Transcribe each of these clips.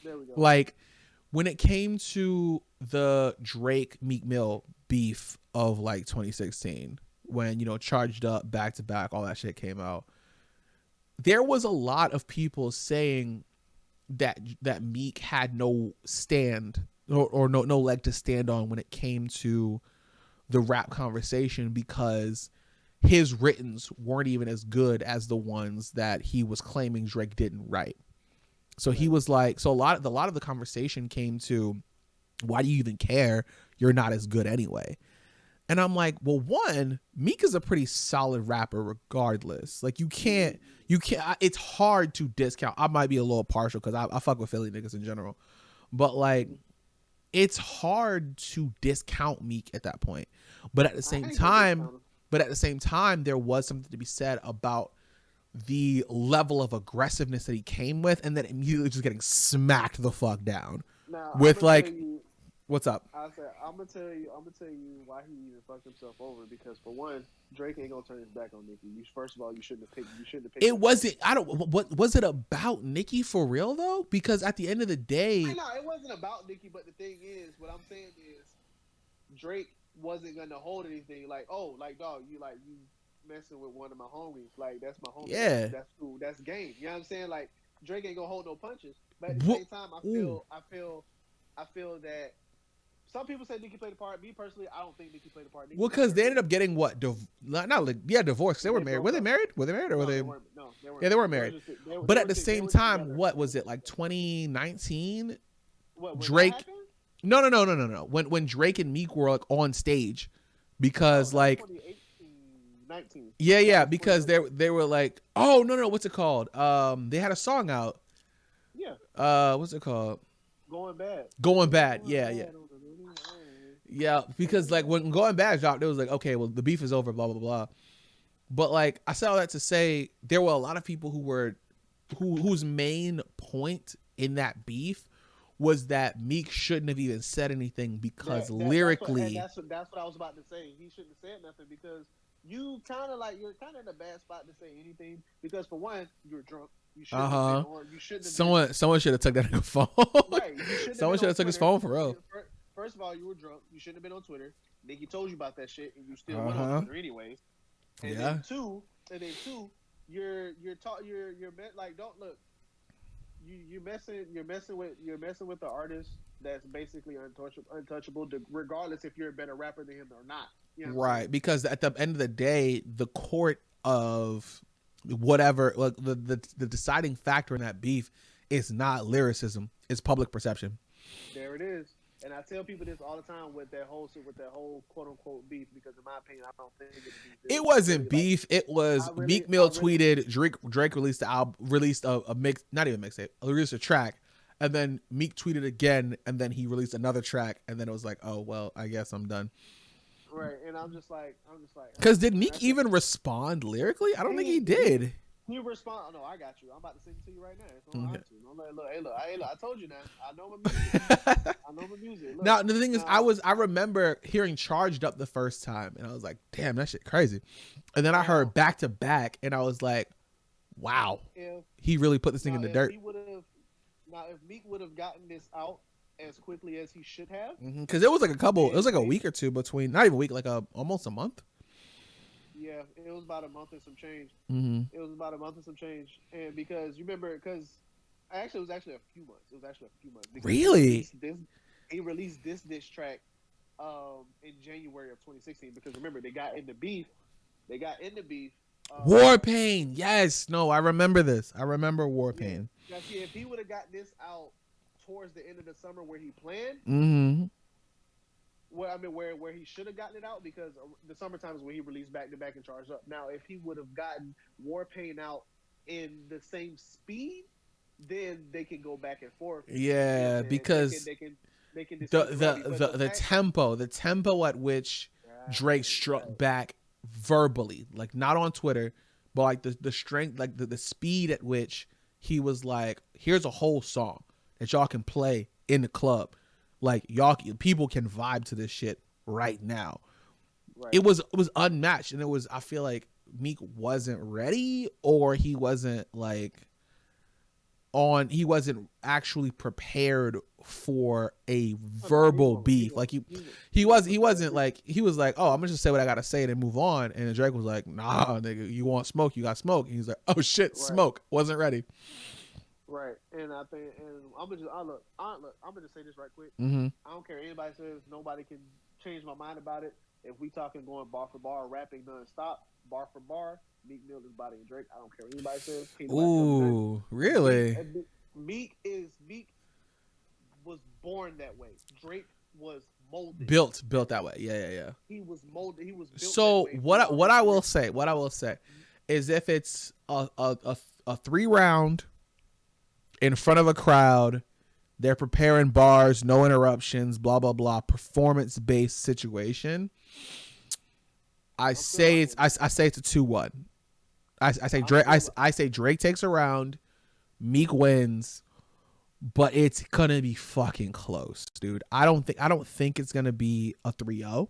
There we go. Like when it came to the Drake Meek Mill beef of like 2016, when Charged Up, Back to Back, all that shit came out, there was a lot of people saying that Meek had no stand or no leg to stand on when it came to the rap conversation, because his writtens weren't even as good as the ones that he was claiming Drake didn't write. So he was like, so a lot of the conversation came to, why do you even care? You're not as good anyway. And I'm like, well, one, Meek is a pretty solid rapper regardless. Like you can't, it's hard to discount. I might be a little partial because I fuck with Philly niggas in general, but like, it's hard to discount Meek at that point. But at the same time, there was something to be said about the level of aggressiveness that he came with, and then immediately just getting smacked the fuck down with like, what's up? I said, I'm gonna tell you why he even fucked himself over. Because for one, Drake ain't gonna turn his back on Nicki. First of all, you shouldn't have picked. It wasn't. I don't. What was it about Nicki for real though? Because at the end of the day, no, it wasn't about Nicki. But the thing is, what I'm saying is, Drake wasn't gonna hold anything. Like, oh, like dog, you messing with one of my homies. Like that's my homie. Yeah, that's cool. That's game. You know what I'm saying? Like Drake ain't gonna hold no punches. But at the same time, I feel that. Some people say Nicki played a part. Me personally, I don't think Nicki played a part. Well, because they ended up getting what? Divorced. They were married. Were they married? Were they married or were they? No, they weren't. Yeah, they weren't married. But at the same time, what was it, like 2019? Drake. No. When Drake and Meek were like on stage, because like 19. Yeah, because they were like, oh no, what's it called? They had a song out. Yeah. What's it called? Going Bad. Yeah, because like when Going Bad dropped, it was like, okay, well the beef is over, blah blah blah. But like I said all that to say, there were a lot of people whose main point in that beef was that Meek shouldn't have even said anything, because lyrically, that's what I was about to say. He shouldn't have said nothing, because you're kind of in a bad spot to say anything, because for one, you're drunk. You shouldn't have been on. You shouldn't have someone should have took that nigga phone. Right. Someone should have took his phone for real. First of all, you were drunk. You shouldn't have been on Twitter. Nicki told you about that shit, and you still went on Twitter anyways. And then two, you're like, don't look. You're messing with the artist that's basically untouchable, regardless if you're a better rapper than him or not. You know right, because at the end of the day, the court of whatever, like the deciding factor in that beef is not lyricism, it's public perception. There it is. And I tell people this all the time with that whole quote unquote beef, because in my opinion, I don't think it's beef. It wasn't beef. It was Meek Mill tweeted Drake released the album, released a mix, not even mixtape, released a track, and then Meek tweeted again, and then he released another track, and then it was like, oh well, I guess I'm done. Right, and I'm just like, because did Meek even respond lyrically? I don't think he did. You respond? No, I got you. I'm about to sing it to you right now. I told you now. I know my music. Look, now the thing is, I remember hearing Charged Up the first time, and I was like, damn, that shit crazy. And then I heard Back to Back, and I was like, wow, he really put this thing in the dirt. If Meek would have gotten this out as quickly as he should have, because it was like a week or two between, not even a week, like almost a month. Yeah, it was about a month and some change. Mm-hmm. It was about a month and some change, and because you remember, it was actually a few months. Really? He released this diss track in January of 2016. Because remember, they got into beef. War Pain. Yes. No, I remember this. I remember War Pain. Now, see, if he would have got this out towards the end of the summer where he planned. Mm-hmm. Well, I mean, where he should have gotten it out, because the summertime is when he released Back to Back and Charged Up. Now, if he would have gotten War Pain out in the same speed, then they can go back and forth. Yeah, because they can the tempo at which Drake struck back verbally, like not on Twitter, but like the strength, like the speed at which he was like, here's a whole song that y'all can play in the club. Like people can vibe to this shit right now. Right. It was unmatched, and I feel like Meek wasn't ready, or he wasn't like, actually prepared for a verbal beef. Like he wasn't like, he was like, oh, I'm gonna just say what I gotta say and then move on. And Drake was like, nah, nigga, you want smoke, you got smoke. And he's like, oh shit, right. Smoke, wasn't ready. Right, and I think, and I'm gonna just say this right quick. Mm-hmm. I don't care anybody says, nobody can change my mind about it. If we talking going bar for bar, rapping nonstop, bar for bar, Meek Mill is bodying Drake. I don't care what anybody says. Ooh, really? Meek was born that way. Drake was molded. Built that way. Yeah. He was molded. He was built. So that way. what I will say is, if it's a 3-round in front of a crowd, they're preparing bars, no interruptions, blah blah blah, performance based situation, I say it's a 2-1. I say Drake takes a round, Meek wins, but it's gonna be fucking close, dude. I don't think it's gonna be a 3-0.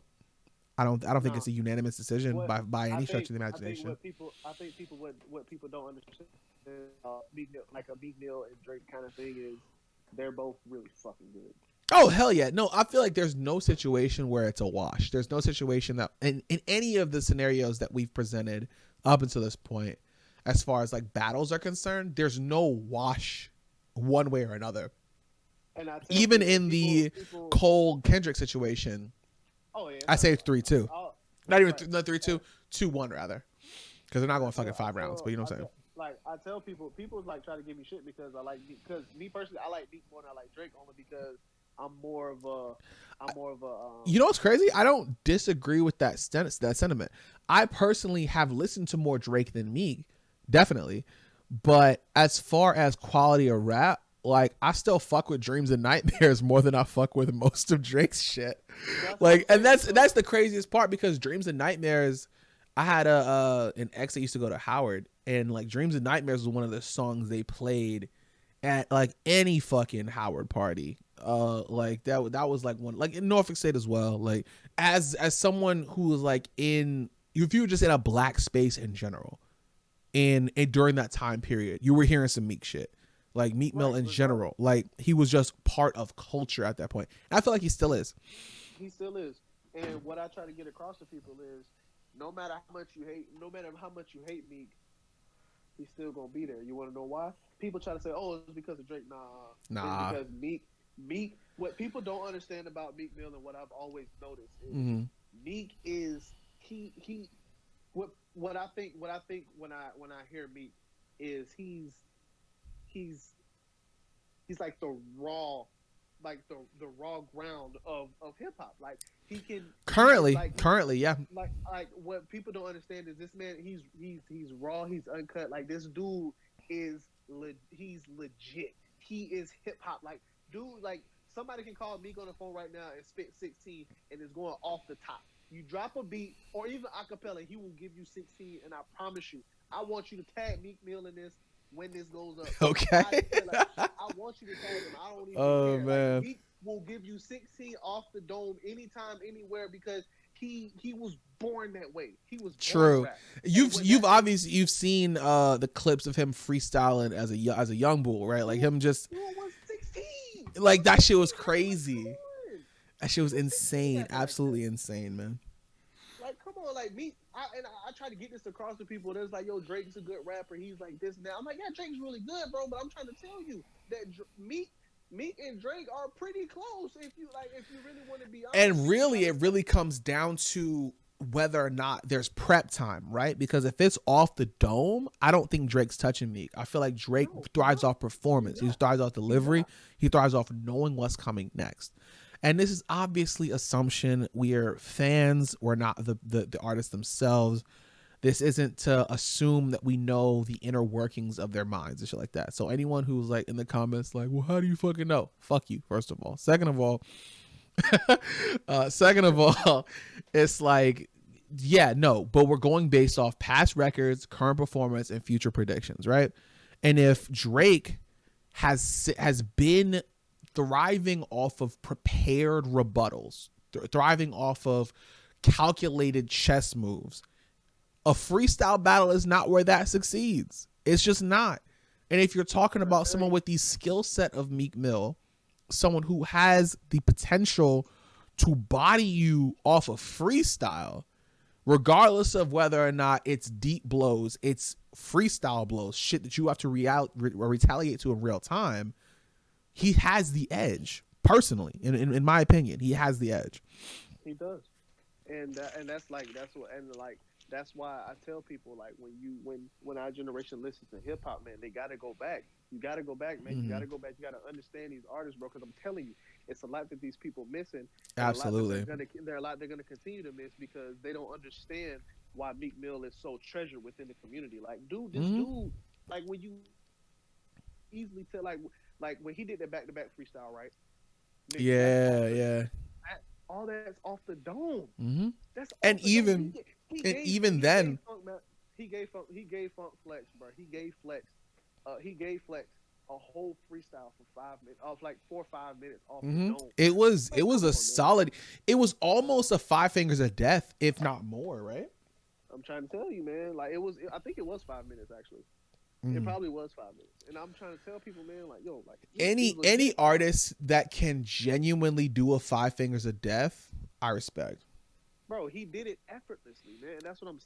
I don't think it's a unanimous decision by any stretch of the imagination. I think what people don't understand, Meek Mill and Drake kind of thing, is they're both really fucking good. Oh, hell yeah. No, I feel like there's no situation where it's a wash. There's no situation that in any of the scenarios that we've presented up until this point, as far as like battles are concerned, there's no wash one way or another. And even in the Cole Kendrick situation, I say it's 3-2. Not even 3-2, 2-1 rather. Because they're not going fucking 5 rounds, but you know what I'm saying? Like, I tell people like try to give me shit because me personally, I like Meek more than I like Drake, only because I'm more of a you know what's crazy? I don't disagree with that sentiment. I personally have listened to more Drake than Meek, definitely. But as far as quality of rap, like, I still fuck with Dreams and Nightmares more than I fuck with most of Drake's shit. That's the craziest part, because Dreams and Nightmares, I had an ex that used to go to Howard, and like Dreams and Nightmares was one of the songs they played at like any fucking Howard party. Like that was like one, like in Norfolk State as well. Like as someone who was like if you were just in a black space in general, and during that time period, you were hearing some Meek shit. Like Meek Mill in general, like he was just part of culture at that point. And I feel like he still is. He still is. And what I try to get across to people is, no matter how much you hate Meek, he's still gonna be there. You want to know why? People try to say, "Oh, it's because of Drake." Nah. It's because Meek. What people don't understand about Meek Mill, and what I've always noticed is, Meek is he. What I think when I hear Meek is he's like the raw ground of hip hop. Like he can currently, yeah. Like what people don't understand is, this man, he's raw, he's uncut. Like, this dude is he's legit. He is hip hop. Like, dude, like somebody can call Meek on the phone right now and spit 16 and it's going off the top. You drop a beat or even acapella, he will give you 16, and I promise you, I want you to tag Meek Mill in this when this goes up. Okay. I want you to tag him. I don't even care. Man. Like, Meek will give you 16 off the dome anytime, anywhere, because he was born that way. He was true. Born You've seen the clips of him freestyling as a young bull, right? Like him just was 16. Like that shit was crazy. That shit was insane. Absolutely insane, man. Like, come on, like Meek. I try to get this across to people. There's like, yo, Drake's a good rapper. He's like this and that. I'm like, yeah, Drake's really good, bro. But I'm trying to tell you that Meek and Drake are pretty close. If you really want to be honest. And really, it really comes down to whether or not there's prep time, right? Because if it's off the dome, I don't think Drake's touching Meek. I feel like Drake thrives off performance. He thrives off delivery. He thrives off knowing what's coming next. And this is obviously assumption. We are fans. We're not the artists themselves. This isn't to assume that we know the inner workings of their minds and shit like that. So anyone who's like in the comments like, well, how do you fucking know? Fuck you, first of all. Second of all, it's like, yeah, no, but we're going based off past records, current performance, and future predictions, right? And if Drake has been thriving off of prepared rebuttals, thriving off of calculated chess moves, a freestyle battle is not where that succeeds. It's just not. And if you're talking about someone with the skill set of Meek Mill, someone who has the potential to body you off of freestyle, regardless of whether or not it's deep blows, it's freestyle blows, shit that you have to retaliate to in real time, he has the edge. Personally, in my opinion, he has the edge. He does, and that's like that's why I tell people, like, when our generation listens to hip hop, man, they gotta go back. You gotta go back, man. You gotta go back. You gotta understand these artists, bro. Because I'm telling you, it's a lot that these people missing. Absolutely, there are a lot they're gonna continue to miss because they don't understand why Meek Mill is so treasured within the community. Like, dude, this dude, like, when you easily tell, like when he did that back-to-back freestyle, right? Yeah. All that's off the dome. That's and even then, he gave Funk Flex, bro. He gave Flex a whole freestyle for 5 minutes, off like 4 or 5 minutes off the dome. It was a solid. It was almost a 5 fingers of death, if not more, right? I'm trying to tell you, man. Like, it was. I think it was 5 minutes actually. It probably was 5 minutes. And I'm trying to tell people, man, like, yo, like, any artist that can genuinely do a 5 fingers of death, I respect. Bro, he did it effortlessly, man. That's what I'm